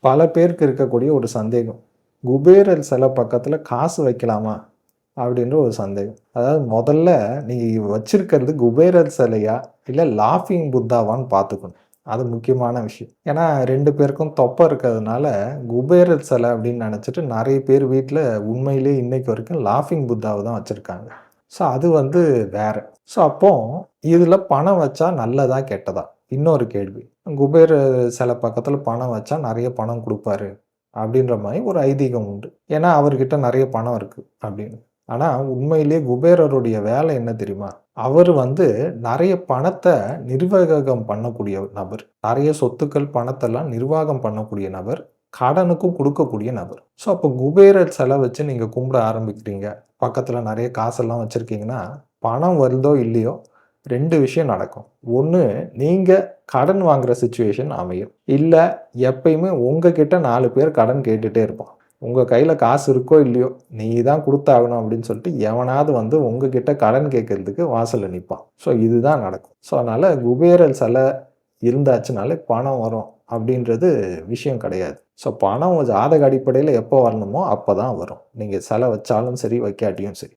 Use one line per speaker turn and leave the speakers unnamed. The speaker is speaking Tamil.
பல பேருக்கு இருக்கக்கூடிய ஒரு சந்தேகம். குபேரர் சிலை பக்கத்துல காசு வைக்கலாமா? அப்படின்ற ஒரு சந்தேகம். அதாவது முதல்ல நீங்க வச்சிருக்கிறது குபேரர் சிலையா? இல்ல லாஃபிங் புத்தாவான்னு பார்த்துக்கணும். அது முக்கியமான விஷயம். ஏன்னா 2 பேருக்கும் தொப்பை இருக்கிறதுனால, குபேரர் சிலை அப்படின்னு நெனைச்சுட்டு நெறைய பேர் வீட்ல உண்மையிலேயே இன்னைக்கு வரைக்கும் லாஃபிங் புத்தாவ தான் வச்சிருக்காங்க. ஸோ அது வந்து வேற. ஸோ அப்போ இதுல பணம் வச்சா நல்லதா? கெட்டதா? இன்னொரு கேள்வி. குபேரர் சிலை பக்கத்துல பணம் வச்சா நெறைய பணம் குடுப்பாரு. அப்படின்ற மாரி ஒரு ஐதீகம் உண்டு. ஏன்னா அவர்கிட்ட நெறைய பணம் இருக்கு அப்படின்னு. ஆனா உண்மையிலேயே குபேரருடைய வேலை என்ன தெரியுமா? அவரு வந்து நெறைய பணத்த நிர்வகம் பண்ணக்கூடிய நபர். நெறைய சொத்துக்கள், பணத்தெல்லாம் நிர்வாகம் பண்ணக்கூடிய நபர். கடனுக்கும் குடுக்கக்கூடிய நபர். ஸோ அப்போ குபேரர் செல வச்சு நீங்க கும்பிட ஆரம்பிக்கிறீங்க. பக்கத்துல நெறைய காசெல்லாம் வச்சிருக்கீங்கன்னா, பணம் வருதோ இல்லையோ 2 விஷயம் நடக்கும். ஒண்ணு நீங்க கடன் வாங்குற சிச்சுவேஷன் அமையும். இல்ல எப்பயுமே உங்ககிட்ட 4 பேர் கடன் கேட்டுட்டே இருப்பான். உங்க கையில காசு இருக்கோ இல்லையோ, நீ தான் குடுத்தாகணும் அப்படின்னு சொல்லிட்டு எவனாவது வந்து உங்ககிட்ட கடன் கேட்கறதுக்கு வாசல்ல நிப்பான். ஸோ இதுதான் நடக்கும். ஸோ அதனால குபேரர் சில இருந்தாச்சுனாலே பணம் வரும் அப்படின்றது விஷயம் கிடையாது. ஸோ பணம் ஜாதக அடிப்படையில எப்போ வரணுமோ அப்பதான் வரும். நீங்க சிலை வச்சாலும் சரி, வைக்காட்டியும் சரி.